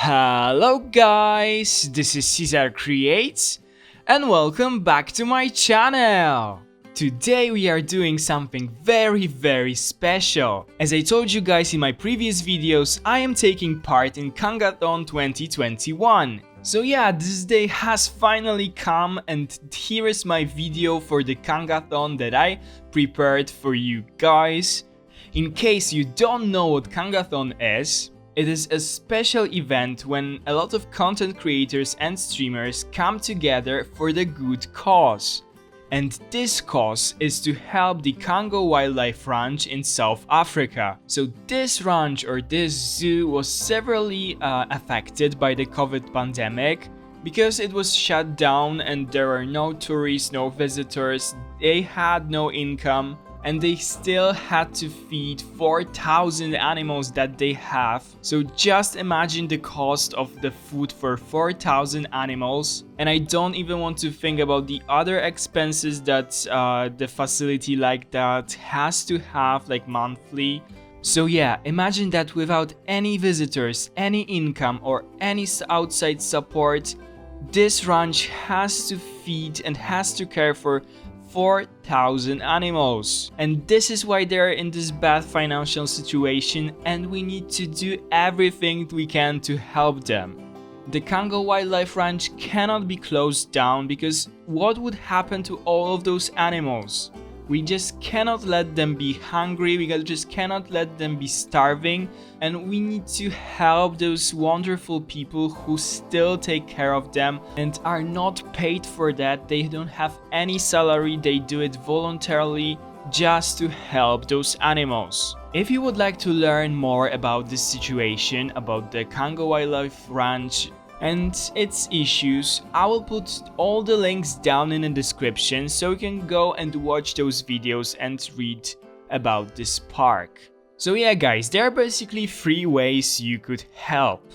Hello guys, this is Cesar Creates and welcome back to my channel. Today we are doing something very special. As I told you guys in my previous videos, I am taking part in Cangothon 2021. So yeah, this day has finally come and here is my video for the Cangothon that I prepared for you guys. In case you don't know what Cangothon is, it is a special event when a lot of content creators and streamers come together for the good cause. And this cause is to help the Cango Wildlife Ranch in South Africa. So this ranch or this zoo was severely affected by the COVID pandemic because it was shut down and there were no tourists, no visitors, they had no income. And they still had to feed 4,000 animals that they have. So just imagine the cost of the food for 4,000 animals. And I don't even want to think about the other expenses that the facility like that has to have like monthly. So yeah, imagine that without any visitors, any income or any outside support, this ranch has to feed and has to care for 4,000 animals. And this is why they're in this bad financial situation and we need to do everything we can to help them. The Cango Wildlife Ranch cannot be closed down because what would happen to all of those animals? We just cannot let them be hungry, we just cannot let them be starving, and we need to help those wonderful people who still take care of them and are not paid for that. They don't have any salary, they do it voluntarily just to help those animals. If you would like to learn more about this situation, about the Cango Wildlife Ranch and its issues, I will put all the links down in the description so you can go and watch those videos and read about this park. So yeah guys, there are basically 3 ways you could help.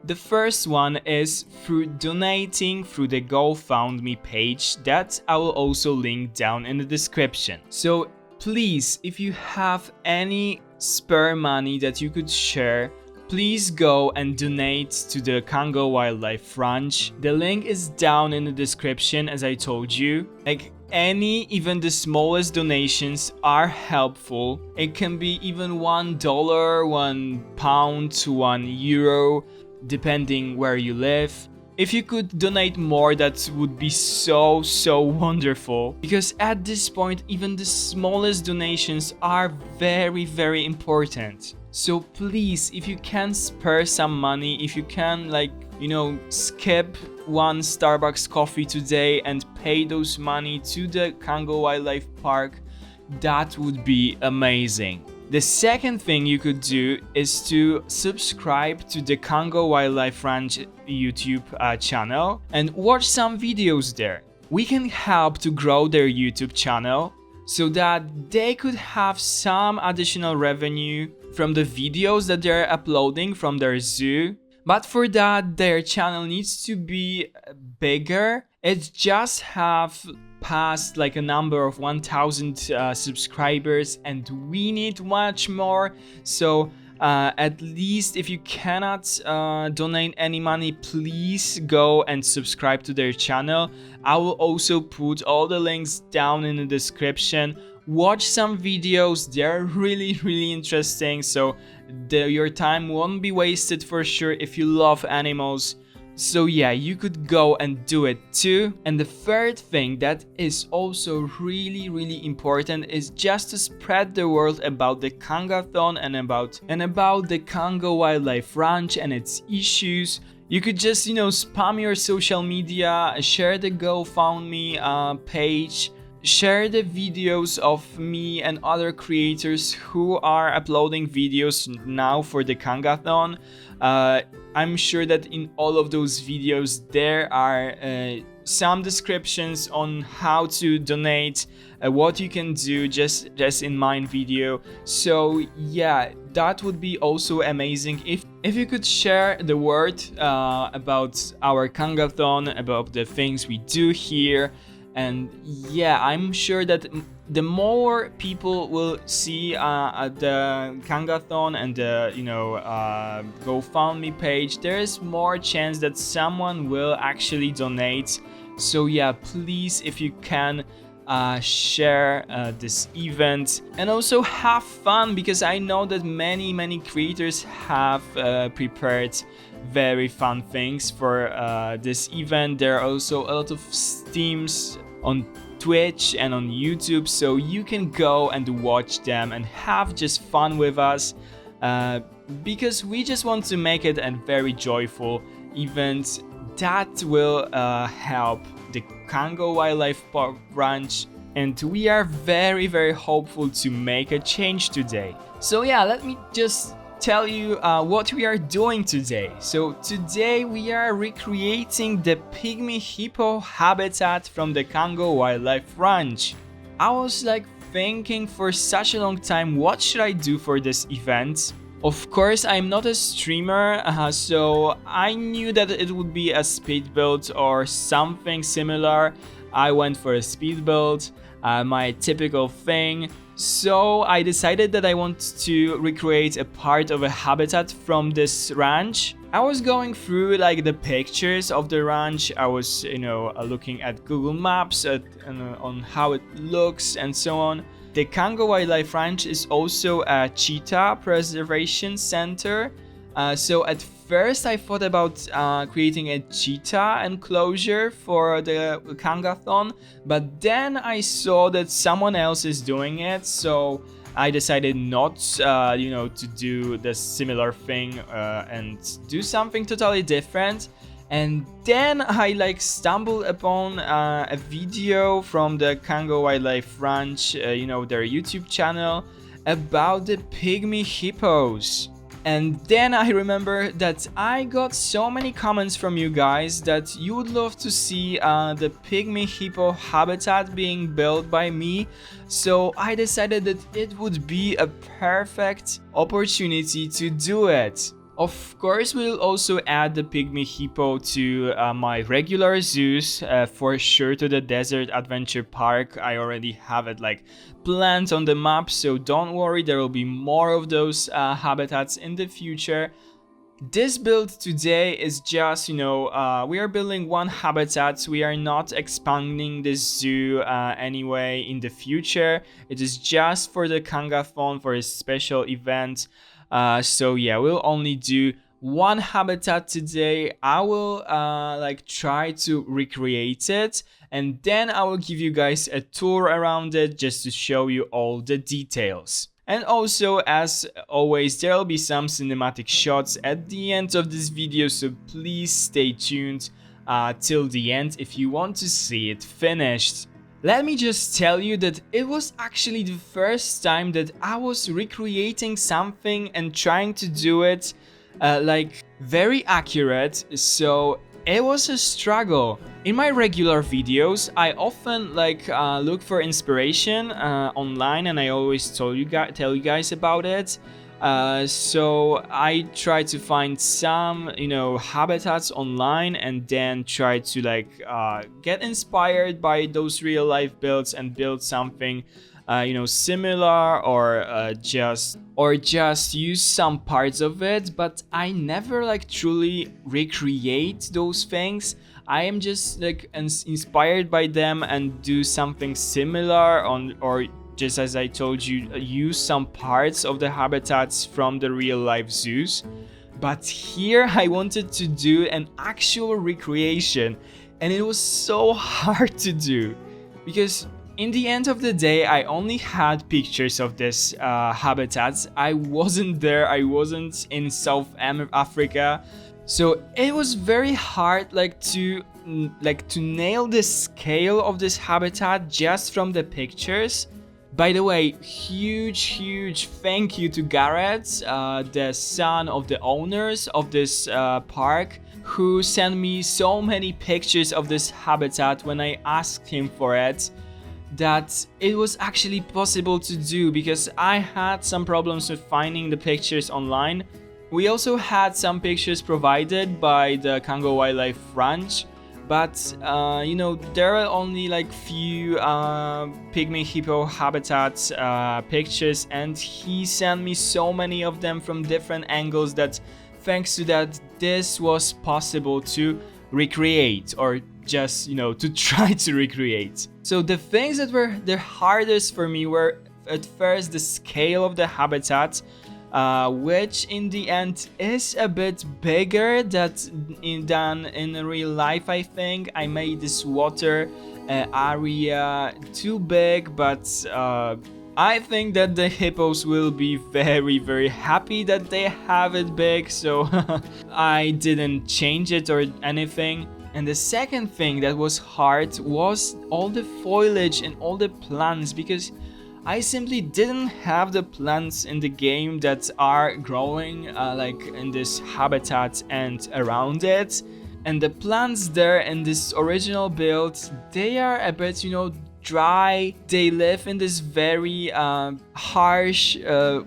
The first one is through donating through the GoFundMe page that I will also link down in the description. So please, if you have any spare money that you could share, please go and donate to the Cango Wildlife Ranch. The link is down in the description as I told you. Like even the smallest donations are helpful. It can be even $1, £1, €1, depending where you live. If you could donate more, that would be so wonderful. Because at this point, even the smallest donations are very important. So please, if you can spare some money, if you can skip one Starbucks coffee today and pay those money to the Cango Wildlife Park, that would be amazing. The second thing you could do is to subscribe to the Cango Wildlife Ranch YouTube channel and watch some videos there. We can help to grow their YouTube channel so that they could have some additional revenue from the videos that they're uploading from their zoo. But for that, their channel needs to be bigger. It just have passed like a number of 1,000 subscribers and we need much more. So at least if you cannot donate any money, please go and subscribe to their channel. I will also put all the links down in the description. Watch some videos, they're really interesting, so your time won't be wasted for sure if you love animals. So yeah, you could go and do it too. And the third thing that is also really important is just to spread the word about the Cangothon and about the Cango Wildlife Ranch and its issues. You could just spam your social media, share the GoFundMe page, share the videos of me and other creators who are uploading videos now for the Cangothon. I'm sure that in all of those videos there are some descriptions on how to donate, what you can do just in my video. So yeah, that would be also amazing if you could share the word about our Cangothon, about the things we do here. And yeah, I'm sure that the more people will see the Cangothon and the GoFundMe page, there is more chance that someone will actually donate. So yeah, please, if you can, share this event and also have fun, because I know that many creators have prepared very fun things for this event. There are also a lot of streams on Twitch and on YouTube, so you can go and watch them and have just fun with us, because we just want to make it a very joyful event that will help the Cango Wildlife Ranch, and we are very hopeful to make a change today. So yeah, let me just tell you what we are doing today. So today we are recreating the Pygmy Hippo habitat from the Cango Wildlife Ranch. I was like thinking for such a long time, what should I do for this event? Of course, I'm not a streamer, so I knew that it would be a speed build or something similar. I went for a speed build, my typical thing. So I decided that I want to recreate a part of a habitat from this ranch. I was going through like the pictures of the ranch. I was, looking at Google Maps on how it looks and so on. The Cango Wildlife Ranch is also a cheetah preservation center. So at first I thought about creating a cheetah enclosure for the Cangothon, but then I saw that someone else is doing it, so I decided not to do the similar thing and do something totally different. And then I stumbled upon a video from the Cango Wildlife Ranch, their YouTube channel, about the Pygmy Hippos. And then I remember that I got so many comments from you guys that you would love to see the Pygmy Hippo habitat being built by me. So I decided that it would be a perfect opportunity to do it. Of course, we'll also add the Pygmy Hippo to my regular zoos, for sure to the Desert Adventure Park. I already have it planned on the map, so don't worry, there will be more of those habitats in the future. This build today is just, we are building one habitat. We are not expanding this zoo anyway in the future. It is just for the Cangothon, for a special event. So yeah, we'll only do one habitat today. I will try to recreate it, and then I will give you guys a tour around it just to show you all the details. And also, as always, there will be some cinematic shots at the end of this video, so please stay tuned till the end if you want to see it finished. Let me just tell you that it was actually the first time that I was recreating something and trying to do it very accurate, so it was a struggle. In my regular videos, I often look for inspiration online, and I always tell you guys about it. So I try to find some, habitats online, and then try to get inspired by those real life builds and build something, similar, or just use some parts of it. But I never truly recreate those things. I am just inspired by them and do something similar or just as I told you, use some parts of the habitats from the real life zoos. But here I wanted to do an actual recreation, and it was so hard to do, because in the end of the day I only had pictures of this habitats. I wasn't there, I wasn't in South Africa, so it was very hard to nail the scale of this habitat just from the pictures. By the way, huge thank you to Garrett, the son of the owners of this park, who sent me so many pictures of this habitat when I asked him for it, that it was actually possible to do, because I had some problems with finding the pictures online. We also had some pictures provided by the Cango Wildlife Ranch, but you know, there are only like few Pygmy Hippo habitats pictures, and he sent me so many of them from different angles that thanks to that this was possible to recreate, or just, you know, to try to recreate. So the things that were the hardest for me were at first the scale of the habitat, which in the end is a bit bigger than in real life. I think I made this water area too big, but I think that the hippos will be very happy that they have it big, so I didn't change it or anything. And the second thing that was hard was all the foliage and all the plants, because I simply didn't have the plants in the game that are growing like in this habitat and around it. And the plants there in this original build, they are a bit, you know, dry. They live in this very harsh,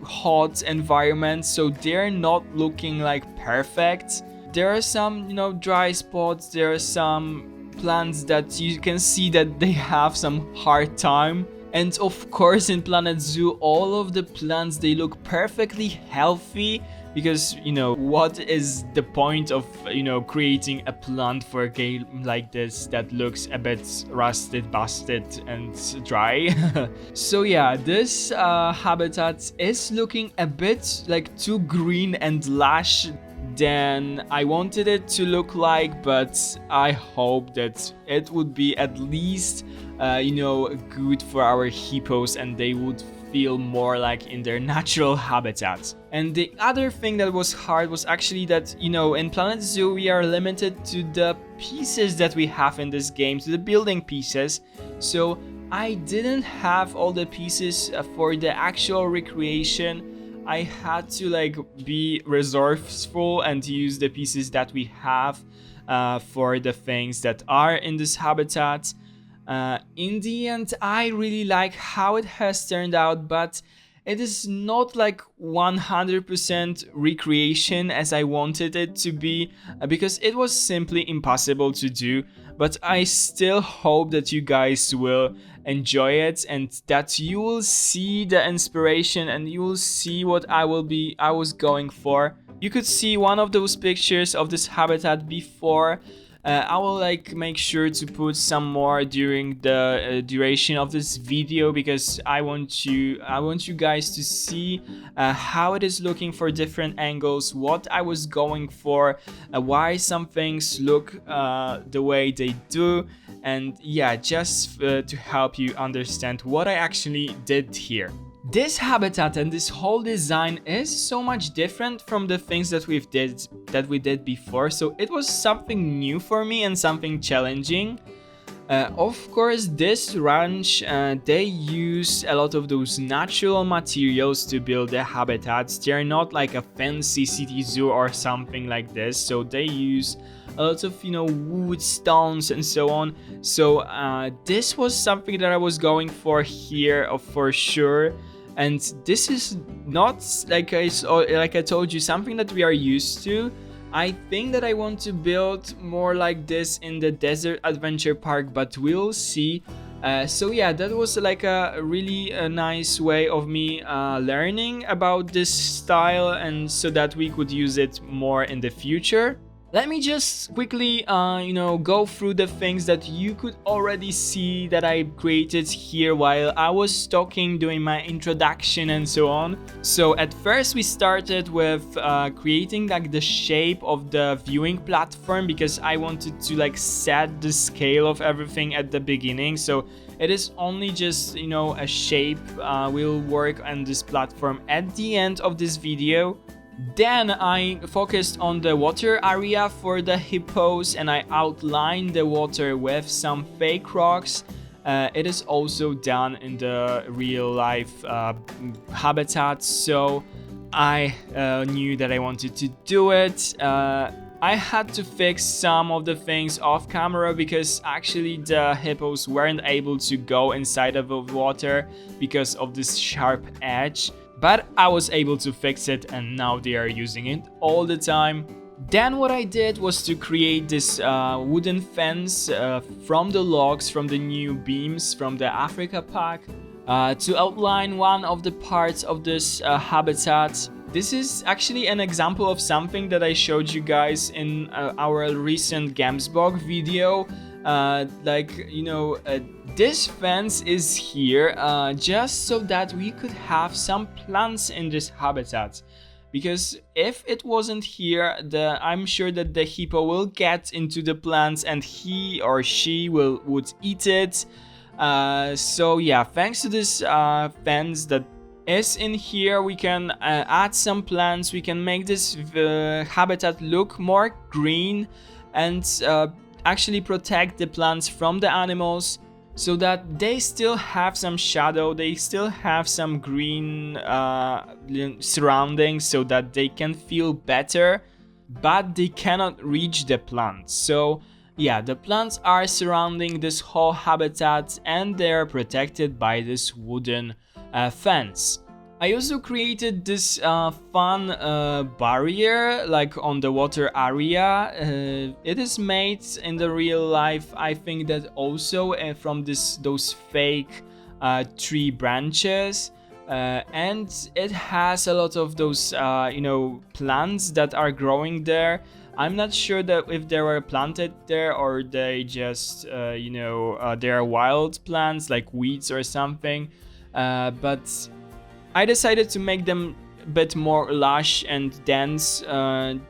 hot environment, so they're not looking like perfect. There are some, you know, dry spots. There are some plants that you can see that they have some hard time. And of course, in Planet Zoo, all of the plants, they look perfectly healthy, because, you know, what is the point of, you know, creating a plant for a game like this that looks a bit rusted, busted and dry? So yeah, this habitat is looking a bit like too green and lush than I wanted it to look like, but I hope that it would be at least you know, good for our hippos and they would feel more like in their natural habitat. And the other thing that was hard was actually that, you know, in Planet Zoo we are limited to the pieces that we have in this game, to the building pieces. So I didn't have all the pieces for the actual recreation. I had to like be resourceful and use the pieces that we have for the things that are in this habitat. In the end, I really like how it has turned out, but it is not like 100% recreation as I wanted it to be, because it was simply impossible to do. But I still hope that you guys will enjoy it and that you will see the inspiration and you will see what I was going for. You could see one of those pictures of this habitat before. I will like make sure to put some more during the duration of this video, because I want you guys to see how it is looking for different angles, what I was going for, why some things look the way they do, and yeah, just to help you understand what I actually did here. This habitat and this whole design is so much different from the things that we did before, so it was something new for me and something challenging. Of course, this ranch, they use a lot of those natural materials to build their habitats. They're not like a fancy city zoo or something like this, so they use a lot of, you know, wood, stones and so on. So this was something that I was going for here for sure. And this is not, like I told you, something that we are used to. I think that I want to build more like this in the Desert Adventure Park, but we'll see. So yeah, that was like a really nice way of me learning about this style, and so that we could use it more in the future. Let me just quickly, you know, go through the things that you could already see that I created here while I was talking, doing my introduction and so on. So at first we started with creating like the shape of the viewing platform, because I wanted to like set the scale of everything at the beginning. So it is only just, you know, a shape. We'll work on this platform at the end of this video. Then I focused on the water area for the hippos and I outlined the water with some fake rocks. It is also done in the real life habitat, so I knew that I wanted to do it. I had to fix some of the things off camera because actually the hippos weren't able to go inside of the water because of this sharp edge. But I was able to fix it and now they are using it all the time. Then what I did was to create this wooden fence from the logs, from the new beams from the Africa pack, to outline one of the parts of this habitat. This is actually an example of something that I showed you guys in our recent Gamesbog video. This fence is here just so that we could have some plants in this habitat. Because if it wasn't here, I'm sure that the hippo will get into the plants and he or she would eat it. So yeah, thanks to this fence that is in here, we can add some plants. We can make this habitat look more green and actually protect the plants from the animals, so that they still have some shadow, they still have some green surroundings, so that they can feel better, but they cannot reach the plants. So yeah, the plants are surrounding this whole habitat and they're protected by this wooden fence. I also created this fun barrier like on the water area. It is made in the real life, I think that also from those fake tree branches. And it has a lot of those plants that are growing there. I'm not sure that if they were planted there or they just they are wild plants like weeds or something, but I decided to make them a bit more lush and dense,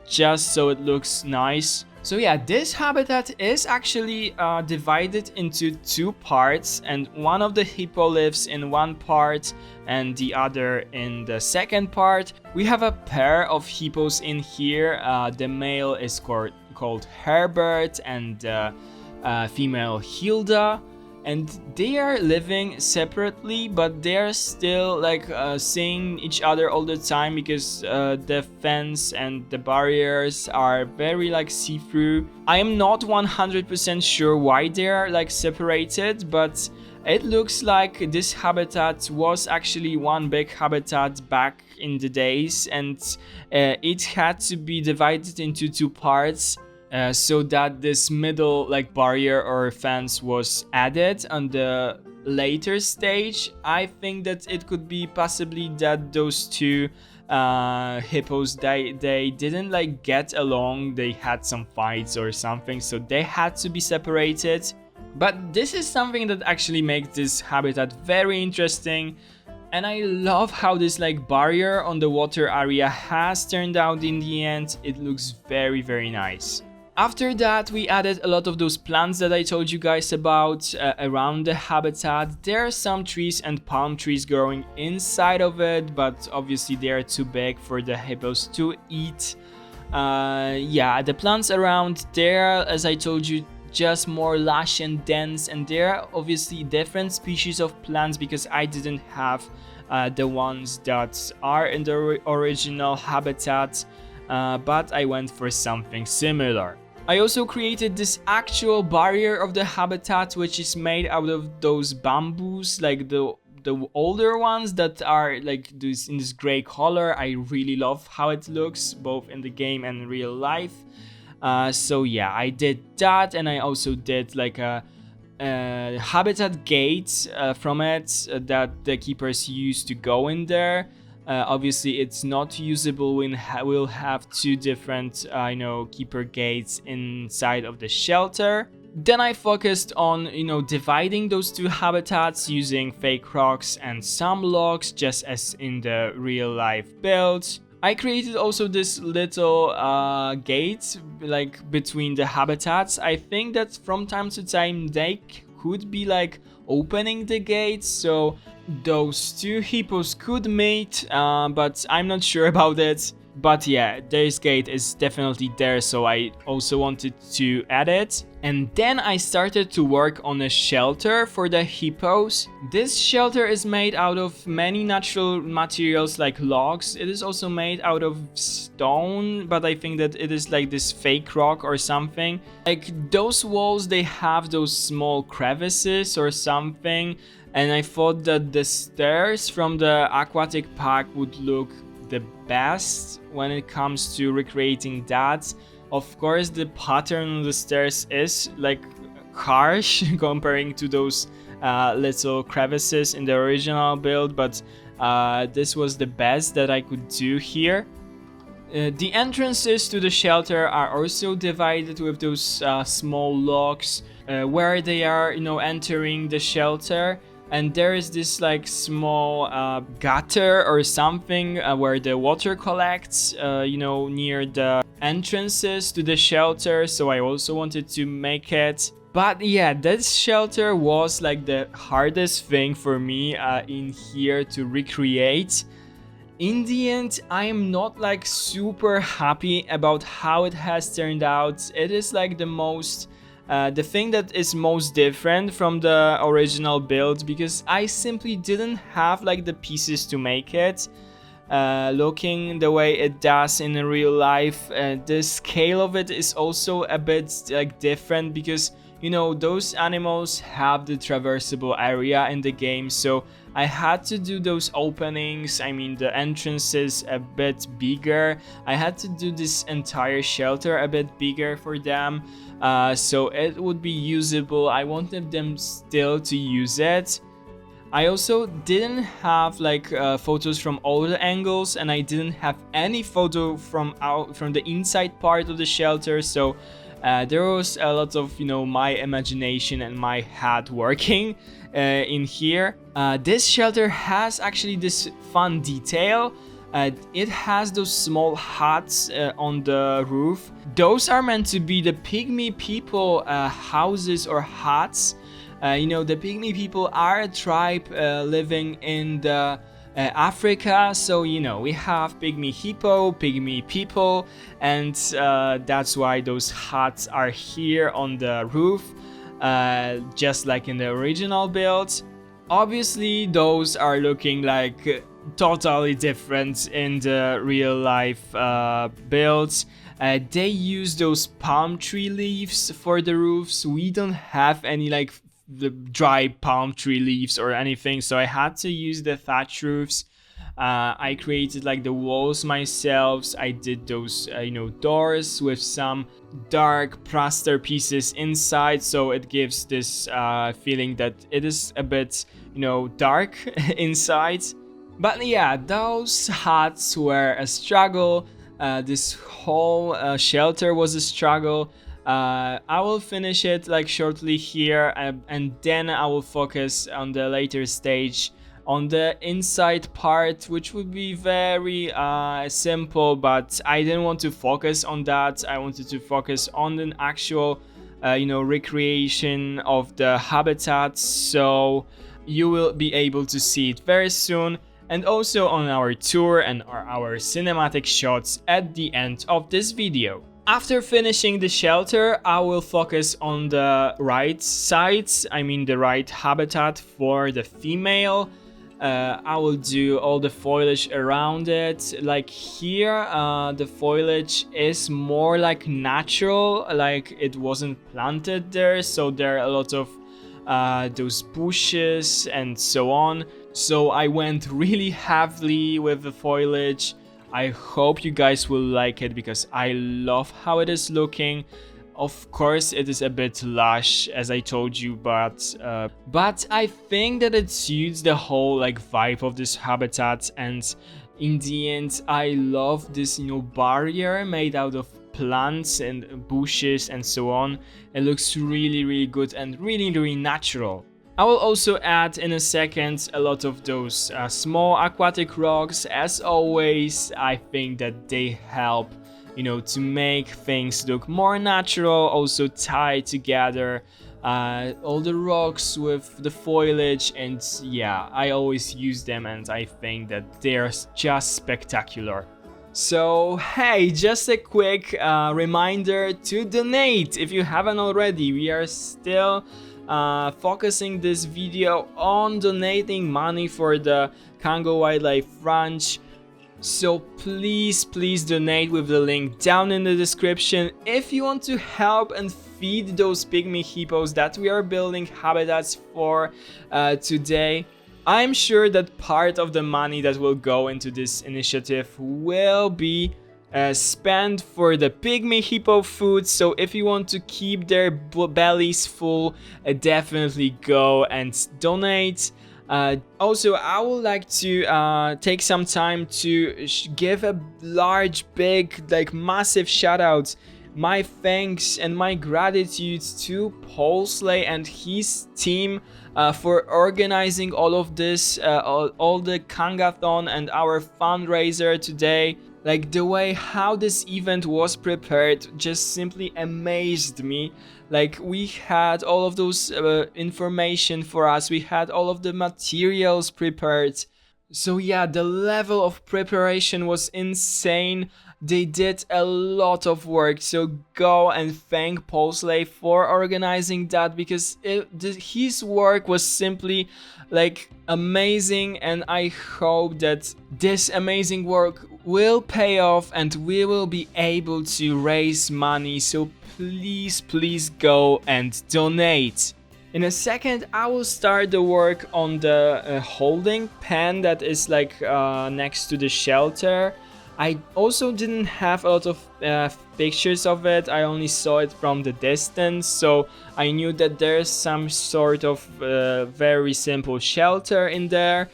just so it looks nice. So yeah, this habitat is actually divided into two parts, and one of the hippo lives in one part and the other in the second part. We have a pair of hippos in here. The male is called Herbert and the female Hilda. And they are living separately, but they are still like seeing each other all the time, because the fence and the barriers are very like see-through. I am not 100% sure why they are like separated, but it looks like this habitat was actually one big habitat back in the days, and it had to be divided into two parts. So that this middle like barrier or fence was added on the later stage. I think that it could be possibly that those two hippos, they didn't like get along, they had some fights or something, so they had to be separated. But this is something that actually makes this habitat very interesting. And I love how this like barrier on the water area has turned out in the end. It looks very, very nice. After that, we added a lot of those plants that I told you guys about around the habitat. There are some trees and palm trees growing inside of it, but obviously they are too big for the hippos to eat. Yeah, the plants around there, as I told you, just more lush and dense, and there are obviously different species of plants because I didn't have the ones that are in the original habitat, but I went for something similar. I also created this actual barrier of the habitat, which is made out of those bamboos, like the older ones that are like this in this gray color. I really love how it looks both in the game and in real life. So yeah, I did that, and I also did like a habitat gate from it that the keepers use to go in there. Obviously it's not usable. We'll have two different keeper gates inside of the shelter. Then I focused on dividing those two habitats using fake rocks and some logs, just as in the real life build. I created also this little gate like between the habitats. I think that from time to time they could be like opening the gates, so those two hippos could mate, but I'm not sure about it. But yeah, this gate is definitely there, so I also wanted to add it. And then I started to work on a shelter for the hippos. This shelter is made out of many natural materials like logs. It is also made out of stone, but I think that it is like this fake rock or something. Like those walls, they have those small crevices or something. And I thought that the stairs from the aquatic pack would look the best when it comes to recreating that. Of course, the pattern on the stairs is like harsh comparing to those little crevices in the original build, but this was the best that I could do here. The entrances to the shelter are also divided with those small locks where they are, entering the shelter. And there is this like small gutter or something where the water collects, near the entrances to the shelter. So I also wanted to make it. But yeah, this shelter was like the hardest thing for me in here to recreate. In the end, I am not like super happy about how it has turned out. It is like the thing that is most different from the original build, because I simply didn't have like the pieces to make it. Looking the way it does in real life, the scale of it is also a bit like different, because those animals have the traversable area in the game, so I had to do those openings, the entrances a bit bigger. I had to do this entire shelter a bit bigger for them, so it would be usable. I wanted them still to use it. I also didn't have like photos from all the angles, and I didn't have any photo from the inside part of the shelter, so there was a lot of my imagination and my head working in here. This shelter has actually this fun detail. It has those small huts on the roof. Those are meant to be the Pygmy people houses or huts. The Pygmy people are a tribe living in the Africa, so we have Pygmy Hippo, Pygmy people, and that's why those huts are here on the roof, just like in the original build. Obviously, those are looking like totally different in the real life builds. They use those palm tree leaves for the roofs. We don't have any like the dry palm tree leaves or anything, so I had to use the thatch roofs. I created like the walls myself. I did those doors with some dark plaster pieces inside, so it gives this feeling that it is a bit dark inside. But yeah, those huts were a struggle. This whole shelter was a struggle. I will finish it like shortly here, and then I will focus on the later stage on the inside part, which would be very simple, but I didn't want to focus on that. I wanted to focus on the actual recreation of the habitat, so you will be able to see it very soon, and also on our tour and our cinematic shots at the end of this video. After finishing the shelter, I will focus on the right sides, the right habitat for the female. I will do all the foliage around it. Like here, the foliage is more like natural, like it wasn't planted there, so there are a lot of those bushes and so on. So I went really heavily with the foliage. I hope you guys will like it, because I love how it is looking. Of course, it is a bit lush, as I told you, but I think that it suits the whole like vibe of this habitat. And in the end, I love this barrier made out of plants and bushes and so on. It looks really, really good and really, really natural. I will also add in a second a lot of those small aquatic rocks. As always, I think that they help, to make things look more natural, also tie together all the rocks with the foliage, and yeah, I always use them, and I think that they're just spectacular. So hey, just a quick reminder to donate if you haven't already. We are still focusing this video on donating money for the Cango Wildlife Ranch, so please donate with the link down in the description if you want to help and feed those Pygmy Hippos that we are building habitats for today. I'm sure that part of the money that will go into this initiative will be spent for the Pygmy Hippo food. So if you want to keep their bellies full, definitely go and donate. Also, I would like to take some time to give a large, big, like massive shout out, my thanks and my gratitude to Paulsley and his team for organizing all of this, all the Cangothon and our fundraiser today. Like the way how this event was prepared just simply amazed me. Like we had all of those information for us, we had all of the materials prepared. So yeah, the level of preparation was insane. They did a lot of work, so go and thank Paulsley for organizing that, because his work was simply like amazing, and I hope that this amazing work will pay off and we will be able to raise money. So please go and donate. In a second, I will start the work on the holding pen that is like next to the shelter. I also didn't have a lot of pictures of it. I only saw it from the distance, so I knew that there's some sort of very simple shelter in there.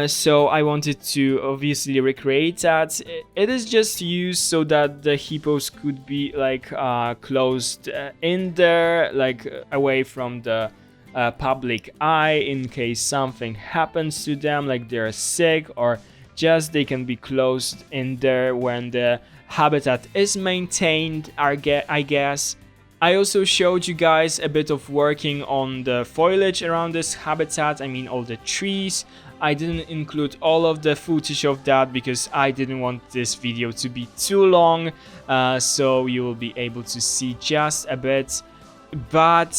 So I wanted to obviously recreate that. It is just used so that the hippos could be like closed in there, like away from the public eye in case something happens to them, like they're sick, or just they can be closed in there when the habitat is maintained, I guess. I also showed you guys a bit of working on the foliage around this habitat, I mean all the trees. I didn't include all of the footage of that because I didn't want this video to be too long, so you will be able to see just a bit. But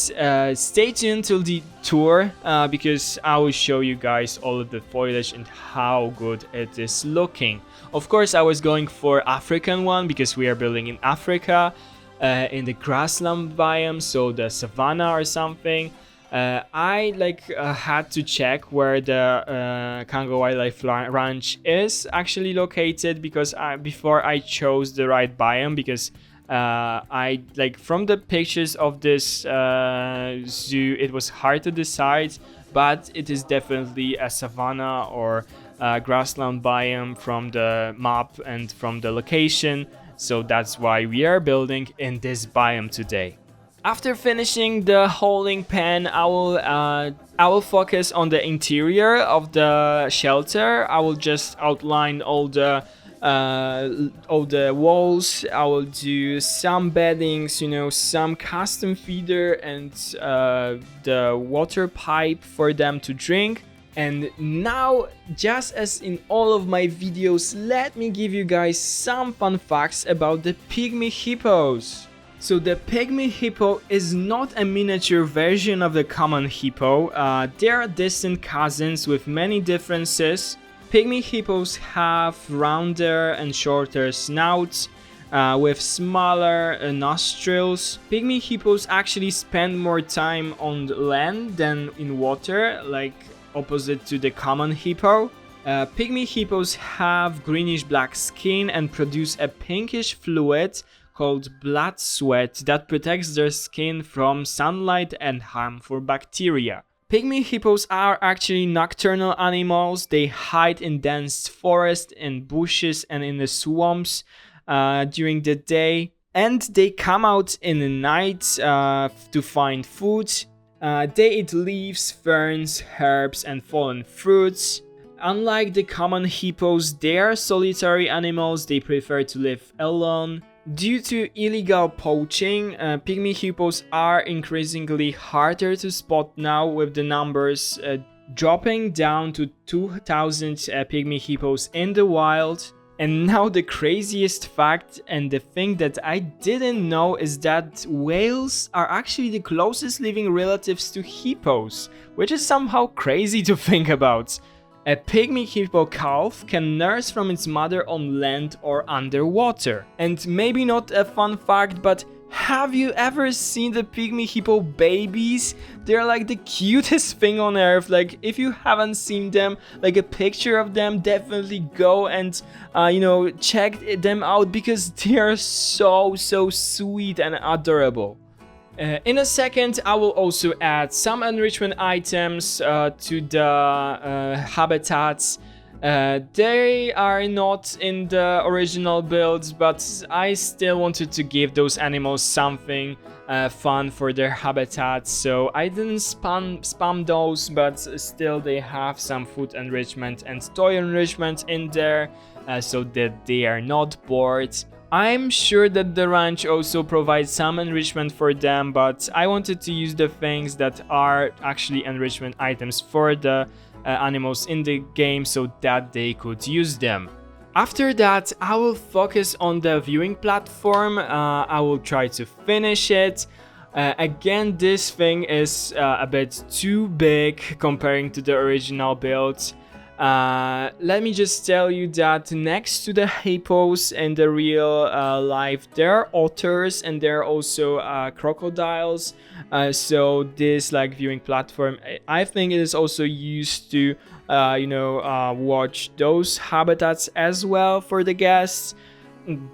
stay tuned till the tour because I will show you guys all of the foliage and how good it is looking. Of course, I was going for African one because we are building in Africa, in the grassland biome, so the savanna or something. I had to check where the Cango Wildlife Ranch is actually located because before I chose the right biome, because I like from the pictures of this zoo, it was hard to decide, but it is definitely a savanna or a grassland biome from the map and from the location. So that's why we are building in this biome today. After finishing the holding pen, I will focus on the interior of the shelter. I will just outline all the walls. I will do some beddings, you know, some custom feeder and the water pipe for them to drink. And now, just as in all of my videos, let me give you guys some fun facts about the Pygmy Hippos. So the Pygmy Hippo is not a miniature version of the common hippo. They are distant cousins with many differences. Pygmy Hippos have rounder and shorter snouts with smaller nostrils. Pygmy Hippos actually spend more time on land than in water, like opposite to the common hippo. Pygmy Hippos have greenish black skin and produce a pinkish fluid called blood sweat that protects their skin from sunlight and harmful bacteria. Pygmy hippos are actually nocturnal animals. They hide in dense forest, in bushes and in the swamps during the day, and they come out in the night to find food. They eat leaves, ferns, herbs and fallen fruits. Unlike the common hippos, they are solitary animals. They prefer to live alone. Due to illegal poaching, Pygmy hippos are increasingly harder to spot now, with the numbers dropping down to 2,000 Pygmy hippos in the wild. And now the craziest fact, and the thing that I didn't know, is that whales are actually the closest living relatives to hippos, which is somehow crazy to think about. A Pygmy hippo calf can nurse from its mother on land or underwater. And maybe not a fun fact, but Have you ever seen the Pygmy Hippo babies? They're like the cutest thing on earth. Like, if you haven't seen them, like a picture of them, definitely go and check them out, because they are so sweet and adorable. In a second, I will also add some enrichment items to the habitats. They are not in the original builds, but I still wanted to give those animals something fun for their habitats, so I didn't spam those, but still they have some food enrichment and toy enrichment in there, so that they are not bored. I'm sure that the ranch also provides some enrichment for them, but I wanted to use the things that are actually enrichment items for the animals in the game, so that they could use them. After that, I will focus on the viewing platform. I will try to finish it. Again, this thing is a bit too big comparing to the original build. Let me just tell you that next to the hippos in the real life, there are otters and there are also crocodiles. So this like viewing platform, I think it is also used to watch those habitats as well for the guests.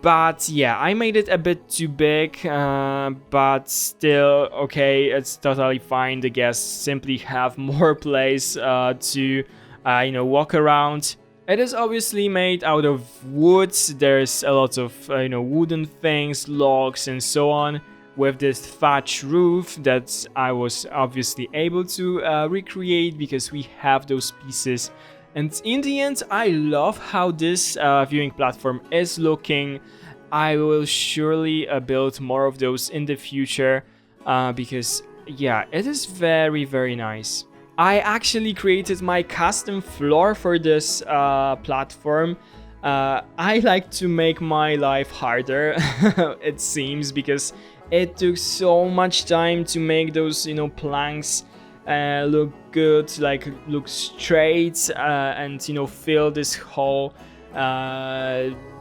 But yeah, I made it a bit too big, but still okay, it's totally fine. The guests simply have more place to walk around. It is obviously made out of wood. There's a lot of wooden things, logs and so on, with this thatch roof that I was obviously able to recreate because we have those pieces. And in the end, I love how this viewing platform is looking. I will surely build more of those in the future because yeah, it is very nice. I actually created my custom floor for this platform. I like to make my life harder, it seems, because it took so much time to make those, planks look good, like look straight, and fill this whole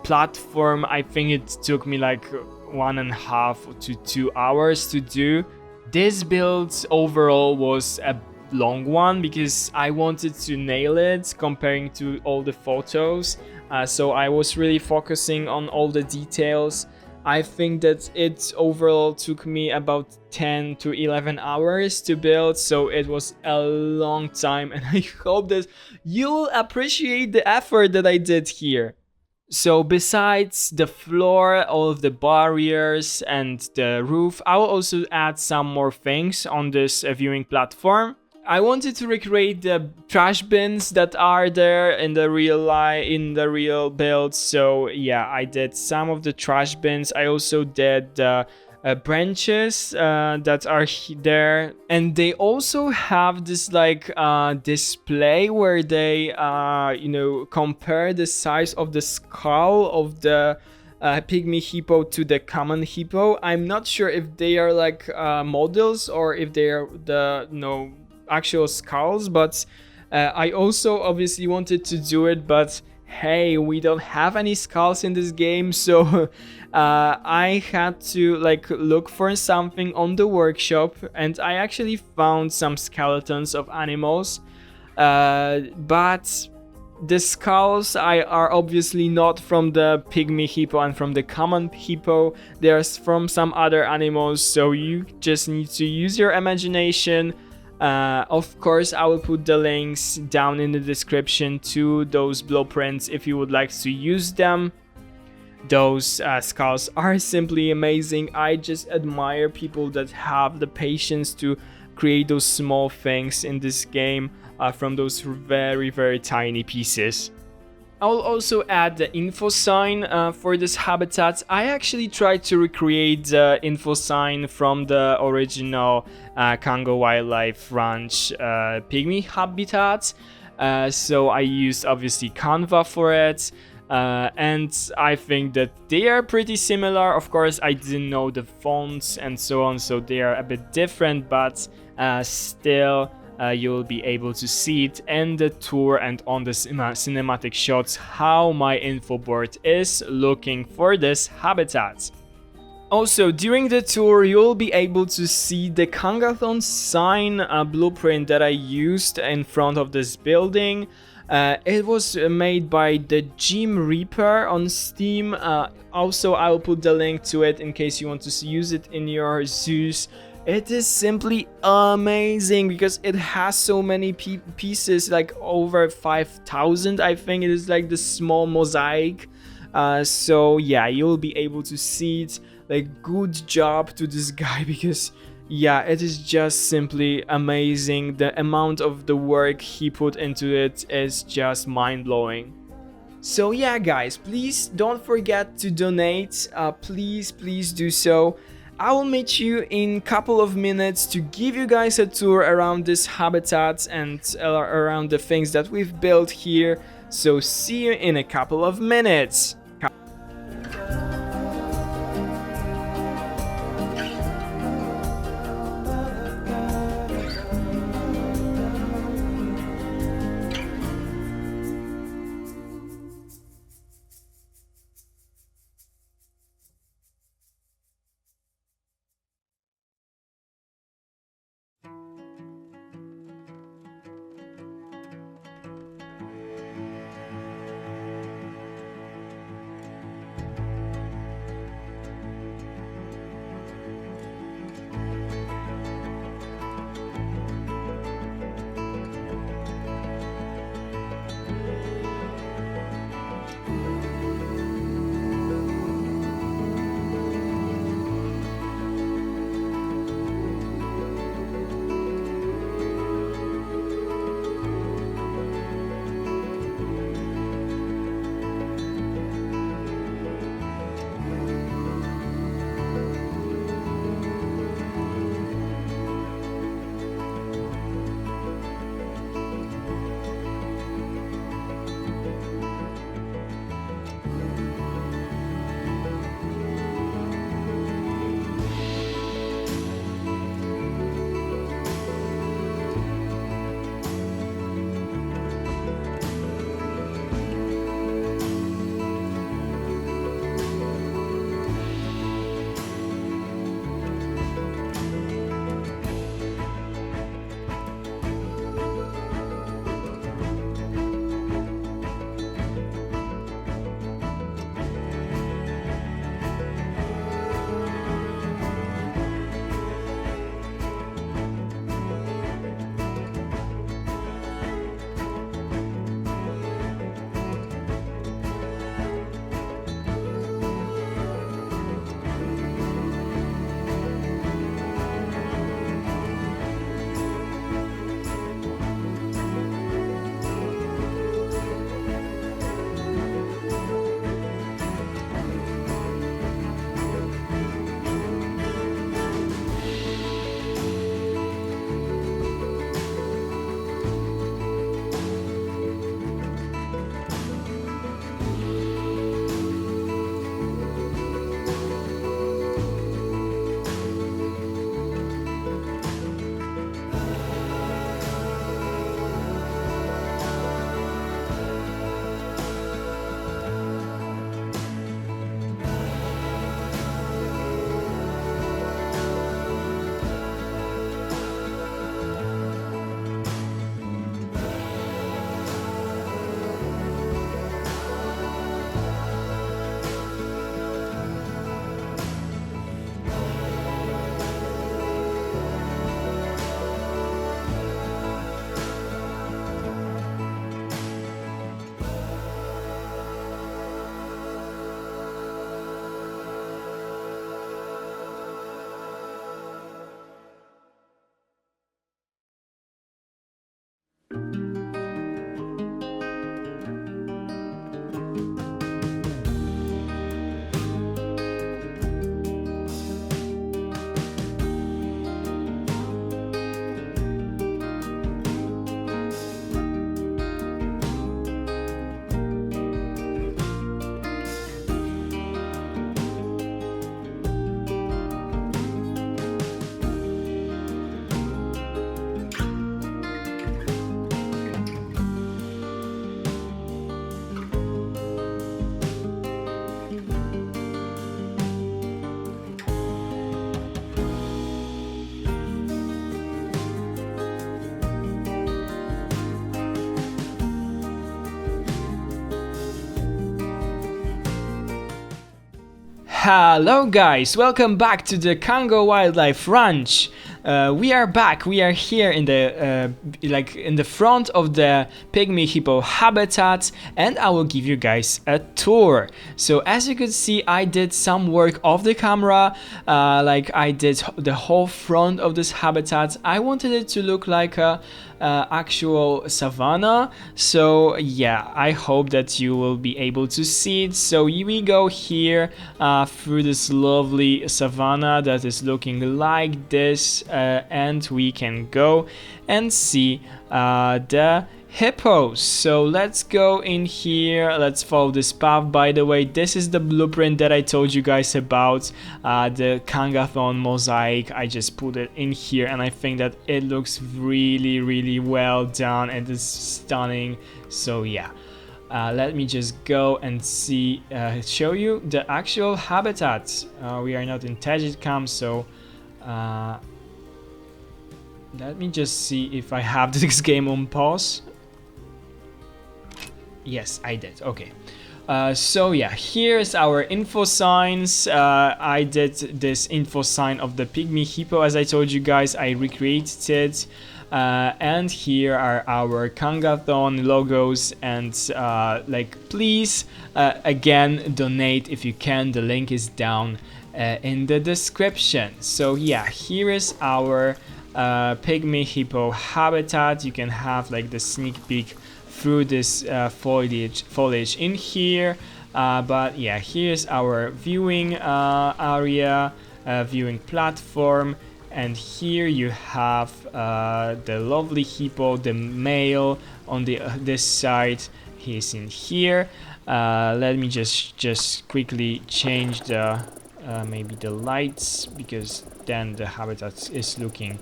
platform. I think it took me like 1.5 to 2 hours to do. This build overall was a long one because I wanted to nail it comparing to all the photos, so I was really focusing on all the details. I think that it overall took me about 10 to 11 hours to build, so it was a long time, and I hope that you will appreciate the effort that I did here. So besides the floor, all of the barriers and the roof, I will also add some more things on this viewing platform. I wanted to recreate the trash bins that are there in the real build. So yeah, I did some of the trash bins. I also did the branches that are there, and they also have this like display where they compare the size of the skull of the Pygmy Hippo to the common hippo. I'm not sure if they are like models or if they are the actual skulls, but I also obviously wanted to do it, but hey, we don't have any skulls in this game, so I had to like look for something on the workshop, and I actually found some skeletons of animals, but the skulls are obviously not from the Pygmy Hippo and from the common hippo. They're from some other animals, so you just need to use your imagination. Of course, I will put the links down in the description to those blueprints if you would like to use them. Those skulls are simply amazing. I just admire people that have the patience to create those small things in this game from those very tiny pieces. I will also add the info sign for this habitat. I actually tried to recreate the info sign from the original Cango Wildlife Ranch Pygmy habitat. So I used obviously Canva for it. And I think that they are pretty similar. Of course, I didn't know the fonts and so on, so they are a bit different, but still you'll be able to see it in the tour and on the cinematic shots how my info board is looking for this habitat. Also, during the tour, you'll be able to see the Cangothon sign blueprint that I used in front of this building. It was made by the Gym Reaper on Steam. Also, I will put the link to it in case you want to use it in your zoos. It is simply amazing because it has so many pieces, like over 5,000. I think it is like the small mosaic. So yeah, you'll be able to see it. Like, good job to this guy because yeah, it is just simply amazing. The amount of the work he put into it is just mind-blowing. So yeah, guys, please don't forget to donate. Please do so. I will meet you in a couple of minutes to give you guys a tour around this habitat and around the things that we've built here. So see you in a couple of minutes. Hello guys, welcome back to the Cango Wildlife Ranch. We are back. We are here in the front of the Pygmy Hippo habitat, and I will give you guys a tour. So as you can see, I did some work off the camera. I did the whole front of this habitat. I wanted it to look like a actual savanna. So yeah, I hope that you will be able to see it. So we go here through this lovely savanna that is looking like this, and we can go and see the hippos. So let's go in here, let's follow this path. By the way, this is the blueprint that I told you guys about, the Cangothon mosaic. I just put it in here and I think that it looks really well done and it's stunning. So yeah, let me just go and see, show you the actual habitat. We are not in Tagicam, so let me just see if I have this game on pause. Yes, I did. Okay. So yeah, here's our info signs. I did this info sign of the Pygmy Hippo, as I told you guys. I recreated it. And here are our Cangothon logos, and please again donate if you can. The link is down in the description. So yeah, here is our Pygmy Hippo habitat. You can have like the sneak peek through this foliage in here, but yeah, here's our viewing area, viewing platform, and here you have the lovely hippo, the male on this side. He's in here. Let me just quickly change the maybe the lights, because then the habitat is looking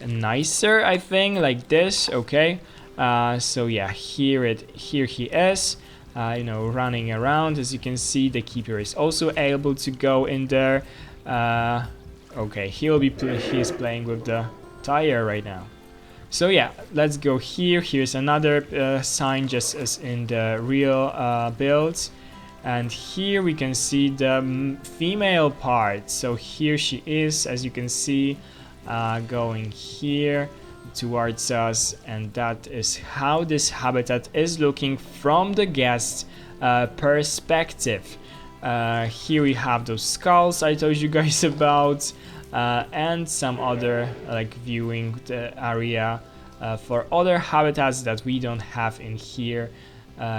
nicer, I think, like this. Okay. So yeah, here he is, running around. As you can see, the keeper is also able to go in there. Okay, he's playing with the tire right now. So yeah, let's go here. Here's another sign, just as in the real builds. And here we can see the female part. So here she is, as you can see, going here towards us, and that is how this habitat is looking from the guest perspective. Here we have those skulls I told you guys about, and some other viewing the area for other habitats that we don't have in here.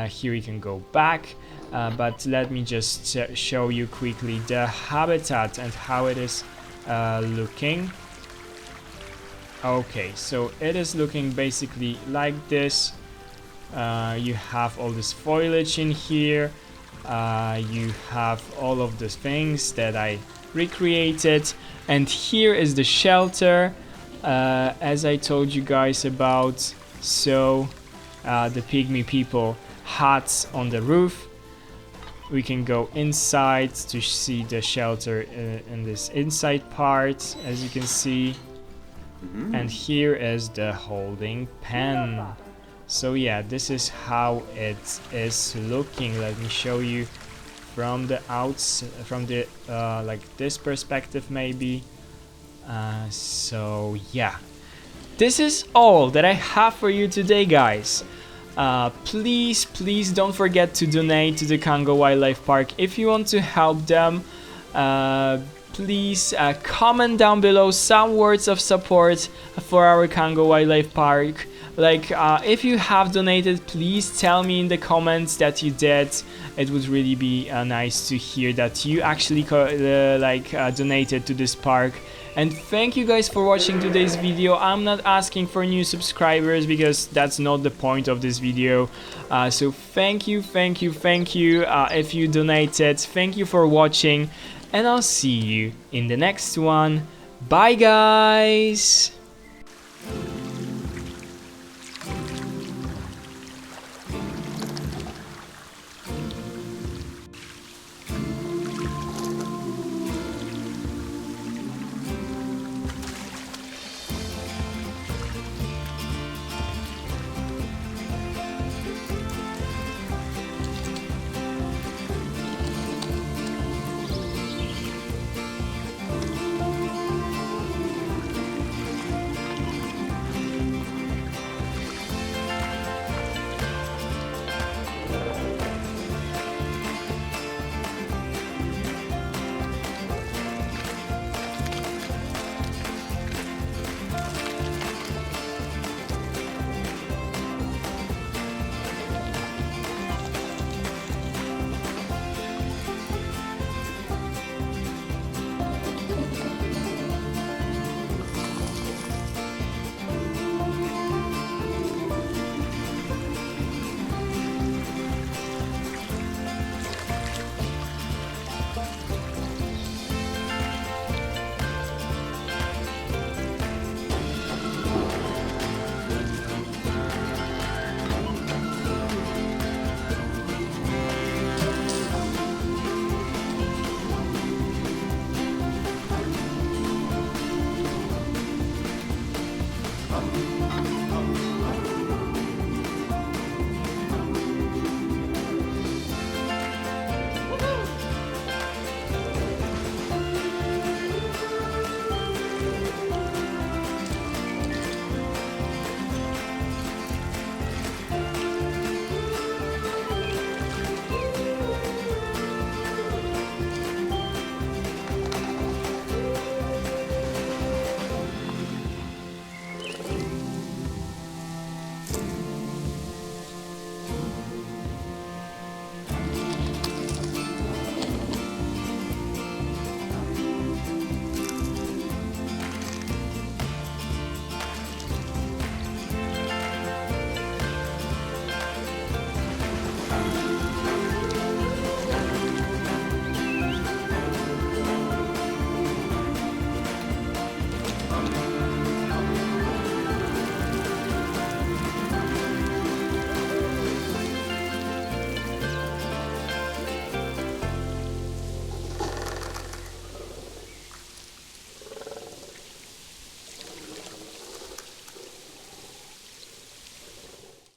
Here we can go back, but let me just show you quickly the habitat and how it is looking. Okay, so it is looking basically like this. You have all this foliage in here. You have all of the things that I recreated. And here is the shelter, as I told you guys about. So the Pygmy people huts on the roof. We can go inside to see the shelter in this inside part, as you can see. And here is the holding pen. So yeah, this is how it is looking. Let me show you from the this perspective maybe. So yeah, this is all that I have for you today, guys. Please don't forget to donate to the Cango Wildlife Park if you want to help them. Please comment down below some words of support for our Cango Wildlife Park. If you have donated, please tell me in the comments that you did. It would really be nice to hear that you actually donated to this park. And thank you guys for watching today's video. I'm not asking for new subscribers because that's not the point of this video. So thank you if you donated. Thank you for watching, and I'll see you in the next one. Bye guys!